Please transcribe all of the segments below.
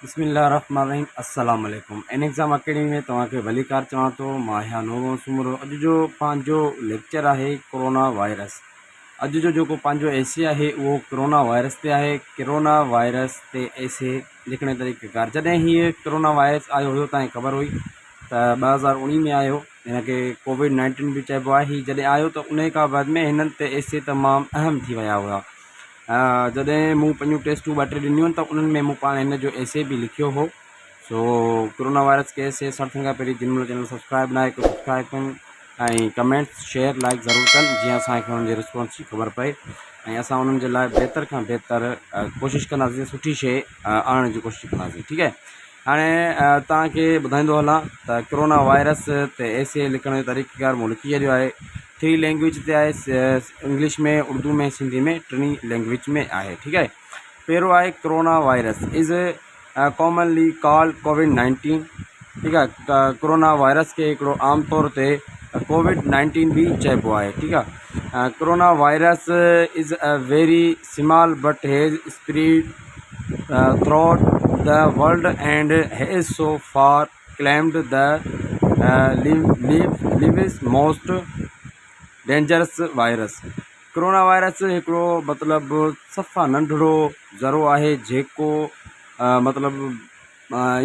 बिस्मिल्लाहिर्रहमानिर्रहीम अस्सलाम वालेकुम। एन एग्ज़ाम अकेडमी में तव्हांखे भली कार चवां थो। मां नूरो सुमरो। अॼु जो पंहिंजो लेक्चर आहे कोरोना वायरस। अॼु जो जेको पंहिंजो एसे आहे उहो कोरोना वायरस ते आहे। कोरोना वायरस ते एसे लिखण जो तरीक़ेकार। जॾहिं हीअ कोरोना वायरस आयो हुयो तव्हांखे ख़बर हुई त 2019 में आयो। हिनखे कोविड-19 बि चइबो आहे। हीअ जॾहिं आयो त उन खां बाद में हिननि ते एसे तमामु अहम थी विया हुआ। जॾहिं मूं पंहिंजूं टेस्टूं 2-3 ॾिनियूं आहिनि त उन्हनि में मूं पाण हिन जो एसे बि लिखियो हो। सो कोरोना वायरस के एसे सर थियण खां पहिरीं जिन मुंहिंजो चैनल सब्सक्राइब न आहे को सब्सक्राइब कनि ऐं कमेंट्स शेयर लाइक ज़रूरु कनि जीअं असांखे हुननि जे रिस्पॉन्स जी ख़बर पए ऐं असां उन्हनि जे लाइ बहितर खां बहितर कोशिशि कंदासीं, सुठी शइ आणण जी कोशिशि कंदासीं। ठीकु आहे। हाणे तव्हांखे ॿुधाईंदो हलां त कोरोना वायरस ते एसे लिखण जो तरीक़ेकार मूं लिखी छॾियो आहे। 3 लैंग्वेज ते आहे, इंग्लिश में, उर्दू में, सिंधी में, 3 लैंग्वेज में आहे। ठीकु आहे। पहिरियों आहे corona virus is commonly called कोविड-19। ठीकु आहे। कोरोना वायरस खे हिकिड़ो आम तौर ते कोविड-19 भी चइबो आहे। ठीकु आहे। Corona virus is a very small but has spread throughout the world and has so far claimed the Lewis most dangerous virus. Corona virus हिकिड़ो मतिलबु सफ़ा नंढड़ो ज़रो आहे जेको मतिलबु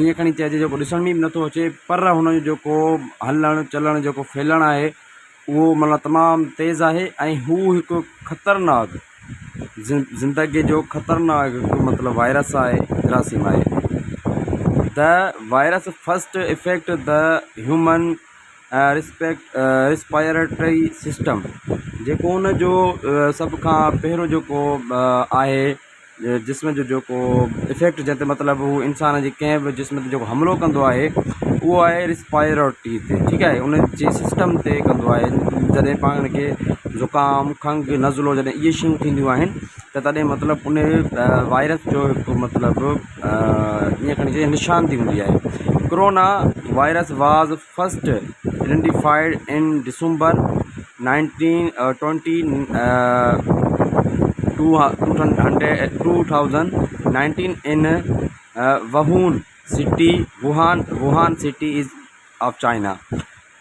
ईअं खणी चइजे जेको ॾिसण में बि नथो अचे, पर हुनजो जेको हलणु चलणु जेको फैलणु आहे उहो मतिलबु तमामु तेज़ आहे ऐं हू हिकु ख़तरनाक ज़िंदगीअ जो ख़तरनाक हिकु मतिलबु वायरस आहे, जरासीम आहे। The virus first effect the human respiratory system. जेको हुन जो सभ खां पहिरियों जेको आहे जिस्म जो जेको इफेक्ट जंहिं ते मतिलबु हू इंसान जी कंहिं बि जिस्म ते जेको हमिलो कंदो आहे उहो आहे रिस्पायरेटरी ते। ठीकु आहे। उन जे सिस्टम ते कंदो आहे। जॾहिं पाण खे ज़ुकाम, खंघि, नज़लो जॾहिं इहे शयूं थींदियूं आहिनि त तॾहिं मतिलबु उन वायरस जो हिकु मतिलबु ईअं खणी चइजे निशान थी हूंदी आहे। Corona virus was first identified in डिसंबर 2019 इन Wuhan city is of China.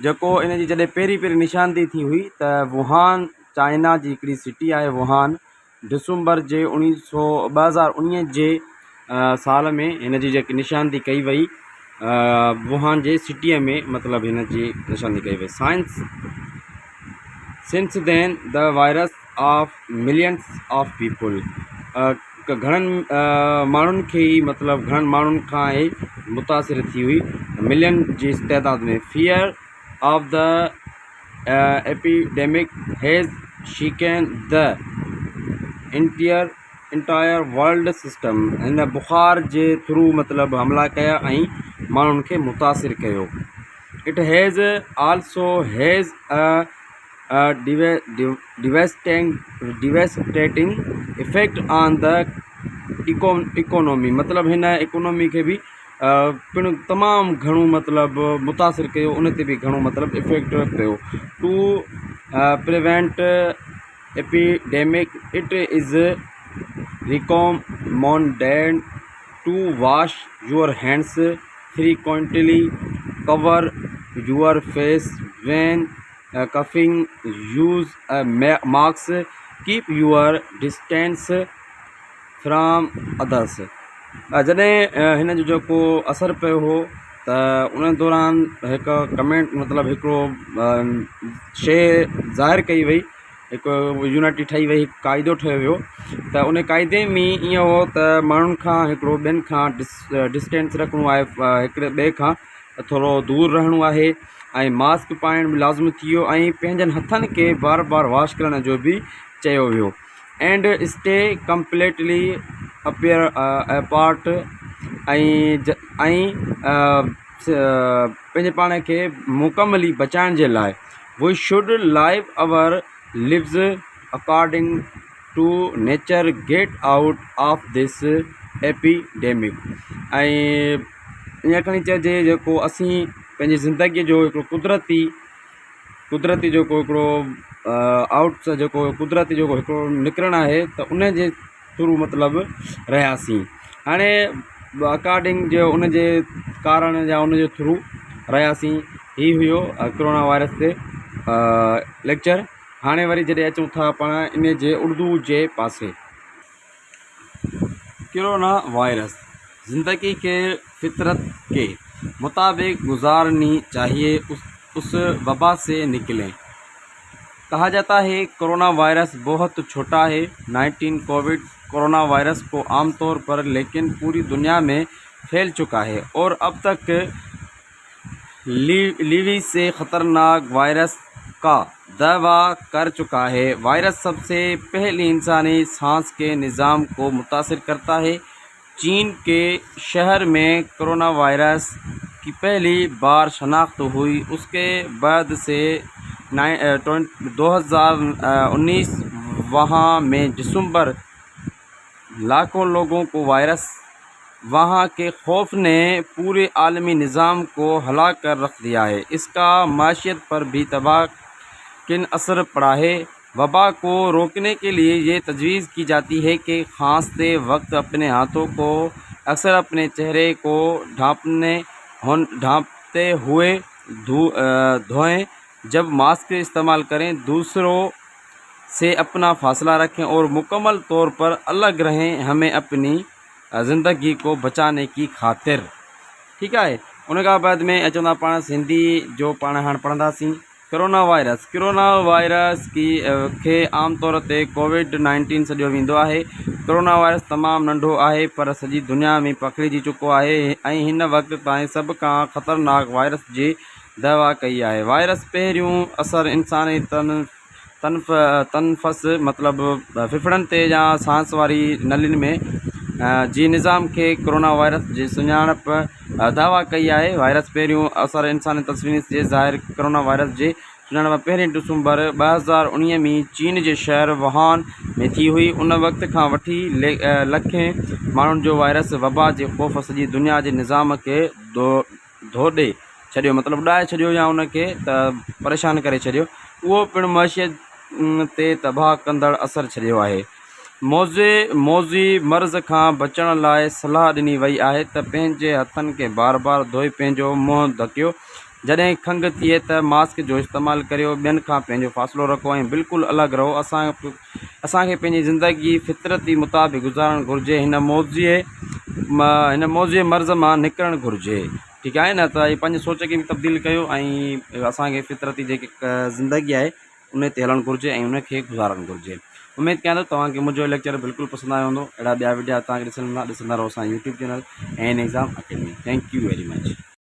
जेको इन जी जॾहिं पहिरीं निशानदी थी हुई त वुहान चाइना जी हिकिड़ी सिटी आहे वुहान। डिसंबर जे 2019 जे साल में हिन जी जेकी निशानदी कई वई वुहान जे सिटीअ में, मतिलबु हिन जी निशानदी कई वई। Since then the virus of millions of people. घणनि माण्हुनि खे ई मतिलबु घणनि माण्हुनि खां ई मुतासिर थी हुई, मिलियन जी तइदाद में। Fear of the epidemic has shaken the entire world system. हिन बुखार जे थ्रू मतिलबु हमला कया ऐं माण्हुनि खे मुतासिर कयो। It has also has devastating effect on the economy। मतिलबु हिन इकोनॉमी खे बि पिणु तमामु घणो मतिलबु मुतासिर कयो, उन ते बि घणो मतिलबु इफेक्ट कयो। To prevent epidemic it is recommended to wash your hands frequently, cover your face when coughing, use a mask, keep your distance from others। जॾहिं हिन जो जेको असरु पियो हो त उन दौरान हिकु कमेंट मतिलबु हिकिड़ो शइ ज़ाहिर कई वई, हिकु यूनिटी ठही वई, हिकु क़ाइदो ठहियो वियो त उन क़ाइदे में ईअं हो त माण्हुनि खां हिकिड़ो ॿियनि खां डिस्टेंस रखिणो आहे, हिकिड़े ॿिए खां थोरो दूरि रहणो आहे ऐं मास्क पाइण बि लाज़मी थी वियो ऐं पंहिंजनि हथनि खे बार बार वॉश करण जो बि चयो वियो। एंड स्टे कंप्लीटली अपार्ट ऐं पंहिंजे पाण खे मुकमली बचाइण जे लाइ we should live our lives according to nature, get out of this epidemic. ऐं ईअं खणी चइजे जेको असीं पंहिंजी ज़िंदगीअ जो हिकिड़ो कुदरती जेको हिकिड़ो आउट जेको कुदरती जेको हिकिड़ो निकिरणु आहे त उन जे थ्रू मतिलबु रहियासीं। हाणे अकॉर्डिंग जो उन जे कारण या उन जे थ्रू रहियासीं। ही हुयो कोरोना वायरस ते लेक्चर। हाणे वरी जॾहिं अचूं था पाण इन जे उर्दू जे पासे। कोरोना वायरस ज़िंदगी के फितरत के मुताबिक गुजारनी चाहिए, उस वबा से निकलें। कहा जाता है कोरोना वायरस बहुत छोटा है। 19 कोविड कोरोना वायरस को आमतौर पर लेकिन पूरी दुनिया में फैल चुका है और अब तक लीवी से ख़तरनाक वायरस का दावा कर चुका है। वायरस सबसे पहले इंसानी सांस के निज़ाम को मुतासिर करता है। चीन के शहर में कोरोना वायरस की पहली बार शनाख्त हुई। उसके बाद से 2019 वहाँ में दिसंबर लाखों लोगों को वायरस। वहाँ के खौफ ने पूरे आलमी निज़ाम को हिला कर रख दिया है। इसका माशियत पर भी तबाहकुन असर पड़ा है। वबा को रोकने के लिए ये तजवीज़ की जाती है कि खांसते वक्त अपने हाथों को अक्सर अपने चेहरे को ढांपते हुए धोएं। जब मास्क इस्तेमाल करें, दूसरों से अपना फासला रखें और मुकम्मल तौर पर अलग रहें, हमें अपनी ज़िंदगी को बचाने की खातिर। ठीक है। उन खां बाद में अचूं था पाण सिंधी जो पाण हाणे पढ़ंदासीं। कोरोना वायरस खे आम तौर ते कोविड-19 सॾियो वेंदो आहे। कोरोना वायरस तमामु नंढो आहे पर सॼी दुनिया में पखिड़िजी चुको आहे ऐं हिन वक़्त ताईं सभ खां ख़तरनाक वायरस जी दावा कई आहे। वायरस पहिरियों असर इंसानी तनफ़स मतिलबु फिफड़नि ते या सांस वारी नलियुनि में जी निज़ाम खे कोरोना वायरस जी सुञाणप दावा कई आहे। वायरस पहिरियों असर इंसानी तस्वीर जे ज़ाहिर कोरोना वायरस जे सुञाणप 1 दिसंबर 2019 में चीन जे शहर वुहान में थी हुई। उन वक़्त खां वठी लखें माण्हुनि जो वायरस वबा जे ख़ौफ़ सॼी दुनिया जे निज़ाम खे धोॾे छॾियो, मतिलबु उॾाए छॾियो या उनखे परेशान करे छॾियो। उहो पिणु मइशियत ते तबाह कंदड़ असरु छॾियो आहे। मौज़ी मर्ज़ खां बचण लाइ सलाह ॾिनी वई आहे त पंहिंजे हथनि खे बार बार धोई पंहिंजो मुंहुं ढकियो। जॾहिं खंघि थिए त मास्क जो इस्तेमालु करियो। ॿियनि खां पंहिंजो फ़ासिलो रखो ऐं बिल्कुलु अलॻि रहो। असांखे पंहिंजी ज़िंदगी फितरती मुताबिक़ गुज़ारणु घुरिजे। हिन मौज़ी मर्ज़ मां निकिरणु घुरिजे। ठीकु आहे न। त पंहिंजी सोच खे बि तब्दील कयो ऐं असांखे फितरती जेकी ज़िंदगी आहे उन ते हलणु घुरिजे ऐं उनखे गुज़ारणु घुरिजे। उमेदु कयां थो तव्हांखे मुंहिंजो लेक्चर बिल्कुलु पसंदि आयो हूंदो। अहिड़ा ॿिया वीडियो तव्हांखे ॾिसंदा रहो असांजे यूट्यूब चैनल एन exam academy. Thank you very much.